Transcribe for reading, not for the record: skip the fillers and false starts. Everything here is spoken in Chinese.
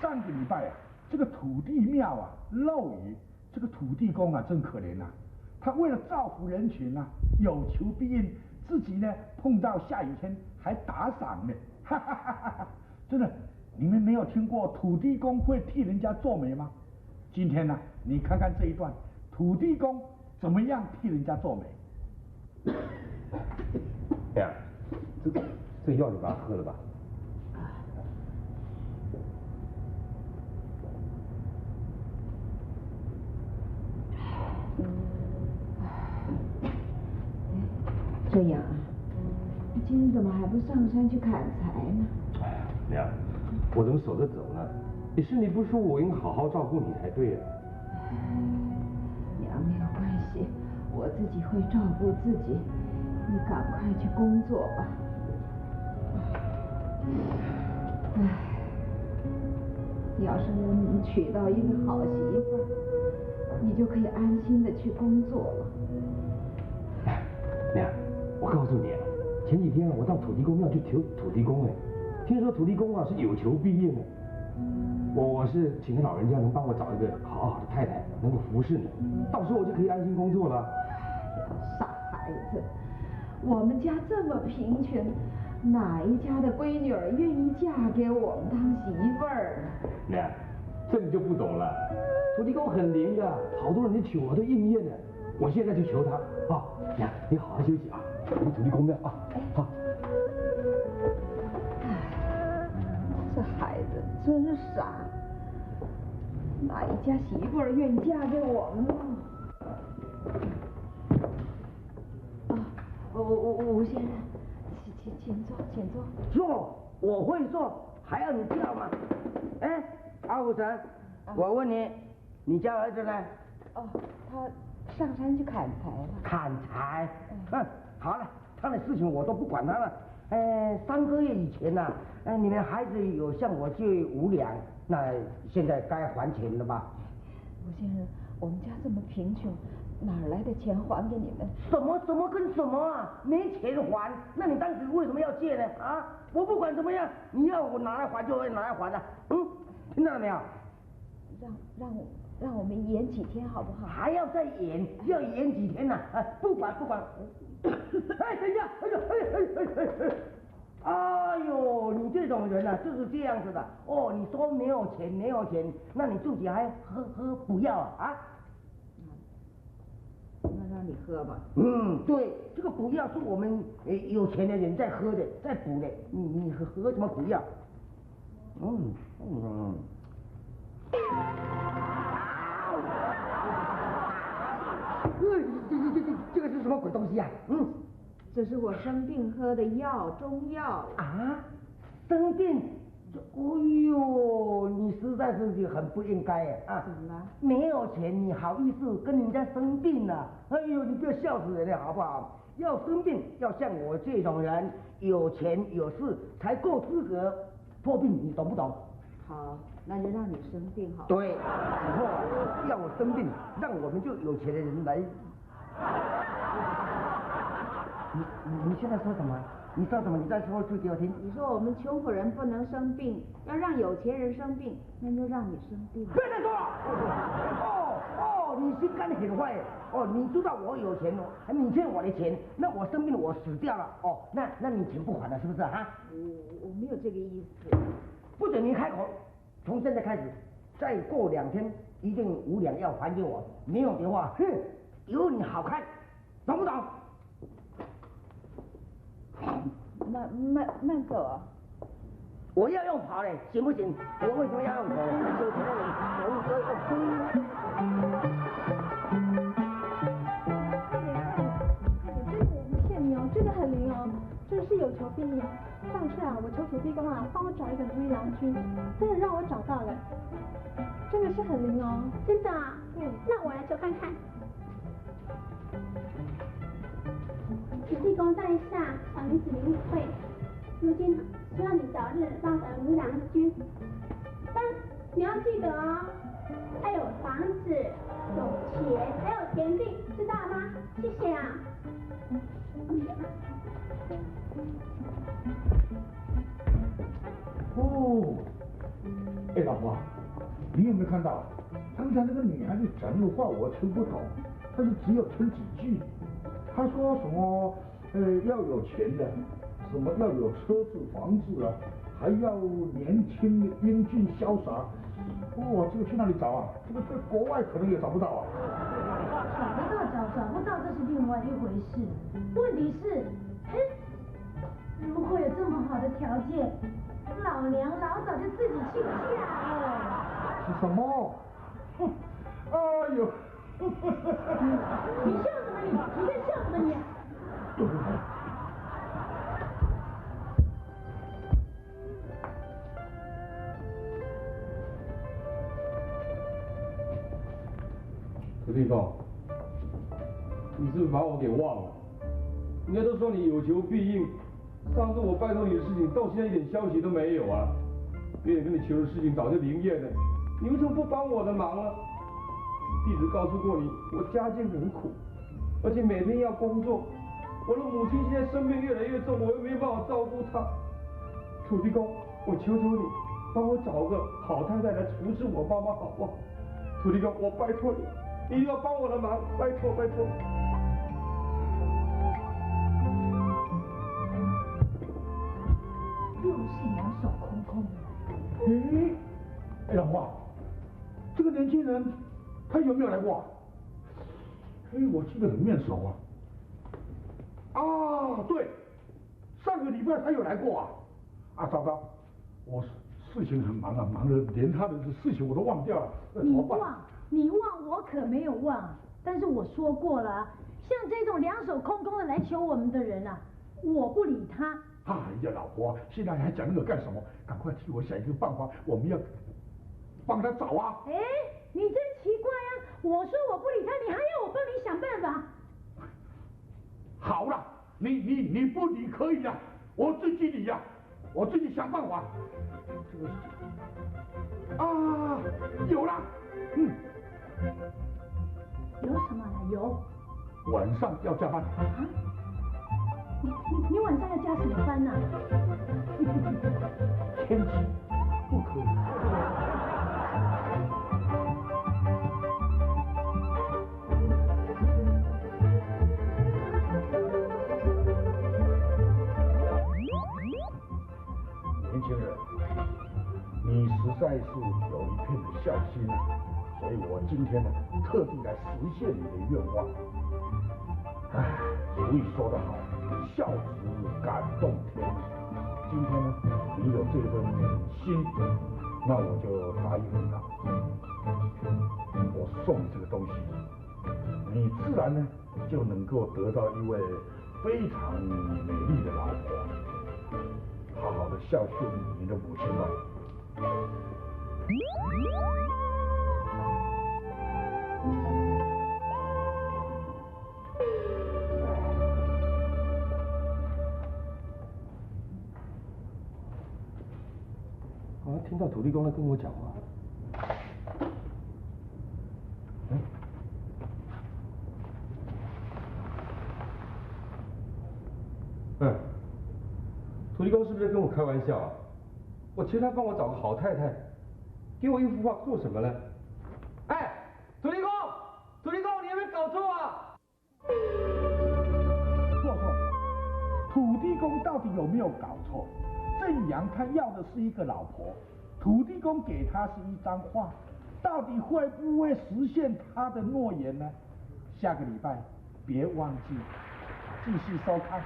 上个礼拜啊，这个土地庙啊漏雨，这个土地公啊真可怜呐、他为了造福人群啊，有求必应，自己呢碰到下雨天还打赏呢，哈哈哈哈哈！真的，你们没有听过土地公会替人家做媒吗？今天呢，你看看这一段，土地公怎么样替人家做媒？哎呀，这药你把它喝了吧。这样啊，你今天怎么还不上山去砍柴呢？哎呀，娘，我怎么守着走呢？你身体不舒服，我应该好好照顾你才对呀。娘，没有关系，我自己会照顾自己。你赶快去工作吧。唉，要是能娶到一个好媳妇儿，你就可以安心的去工作了。哎，娘，我告诉你啊，前几天我到土地公庙去求土地公哎，听说土地公啊是有求必应的。我是请老人家能帮我找一个好的太太，能够服侍你，到时候我就可以安心工作了。哎呀，傻孩子，我们家这么贫穷，哪一家的闺女儿愿意嫁给我们当媳妇儿啊？娘，这你就不懂了，土地公很灵的，好多人的求啊都应验了。我现在就求他啊，娘，你好好休息啊，去土地公庙啊，好。这孩子真傻，哪一家媳妇儿愿意嫁给我们呢？啊，吴先生，请坐，请坐。做，我会做，还要你叫吗？哎，阿武成，我问你，你家儿子呢？哦，他上山去砍柴了。砍柴？好了，他的事情我都不管他了。3个月以前呢，你们孩子有向我借5两，那现在该还钱了吧？吴先生，我们家这么贫穷，哪来的钱还给你们？什么跟什么啊？没钱还？那你当时为什么要借呢？啊，我不管怎么样，你要我拿来还就会拿来还的。听到了没有？让我们延几天好不好？还要再延？要延几天呢？不管。哎，等一下！哎呦，你这种人啊，就是这样子的。哦，你说没有钱，那你自己还喝不要啊？那让你喝吧。对，这个补药是我们有钱的人在喝的，在补的。你喝什么补药？这个是什么鬼东西啊？这是我生病喝的药，中药。啊，生病？哎呦，你实在是很不应该啊！怎么了？没有钱，你好意思跟人家生病啊？哎呦，你不要笑死人了好不好？要生病，要像我这种人，有钱有势才够资格破病，你懂不懂？好，那就让你生病好了。对，以后要我生病，让我们就有钱的人来。你现在说什么？你说什么？你再说一次给我听。你说我们穷苦人不能生病，要让有钱人生病，那就让你生病。别再说了！你心肝很坏哦！你知道我有钱哦，你欠我的钱，那我生病我死掉了哦，那你钱不还了是不是啊？我没有这个意思。不准你开口，从现在开始，再过2天一定5两要还给我，没有的话，有你好看，懂不懂？慢走啊！我要用跑嘞，行不行？我为什么要用跑？有钱的人，我不骗你哦，真的很灵哦，真的是有求必应。上次啊，我求土地公啊，帮我找一个如意郎君，真的让我找到了，真的是很灵哦。真的啊？那我来求看看。土地公在下，小女子林慧，如今希望你早日抱得如意郎君，但你要记得哦，要有房子、有钱，还有田地，知道吗？谢谢啊。哎，老老婆，你有没有看到？刚才那个女孩子讲的话我听不懂，但是只有听几句。她说什么要有钱的，什么要有车子房子啊，还要年轻英俊潇洒。哇，这个去哪里找啊？这个在国外可能也找不到啊。找得到找不到这是另外一回事。问题是，如果有这么好的条件，老娘老早就自己去嫁了。是什么？哎呦！你笑什么你？你在笑什么你？土地公，你是不是把我给忘了？人家都说你有求必应，上次我拜托你的事情，到现在一点消息都没有啊！别人跟你求的事情早就灵验了，你为什么不帮我的忙呢？弟子告诉过你，我家境很苦，而且每天要工作。我的母亲现在生病越来越重，我又没办法照顾她。土地公，我求求你，帮我找个好太太来服侍我妈妈，好不好？土地公，我拜托你，你一定要帮我的忙，拜托拜托。又是两手空空的。老婆，这个年轻人他有没有来过啊？我记得很面熟啊。啊，对，上个礼拜他有来过啊。啊，糟糕，我事情很忙啊，忙得连他的事情我都忘掉了。你忘，我可没有忘。但是我说过了啊，像这种两手空空的来求我们的人啊，我不理他。哎呀，老婆，现在还讲那个干什么？赶快替我想一个办法，我们要帮他找啊！你真奇怪啊！我说我不理他，你还要我帮你想办法？好了，你不理可以的，我自己理呀，我自己想办法。啊，有了，有什么了？有。晚上要加班。啊？你晚上要加什么班呢？天气不可以。年轻人，你实在是有一片的孝心，所以我今天呢特地来实现你的愿望。俗语说得好，孝子感动天。今天呢，你有这份心，那我就答应你了。我送你这个东西，你自然呢就能够得到一位非常美丽的老婆，好好的孝顺你的母亲吧。好像听到土地公在跟我讲话。土地公是不是在跟我开玩笑啊？我求他帮我找个好太太，给我一幅画做什么呢？土地公，你有没有搞错啊？错，土地公到底有没有搞错？正阳他要的是一个老婆，土地公给他是一张画，到底会不会实现他的诺言呢？下个礼拜别忘记继续收看。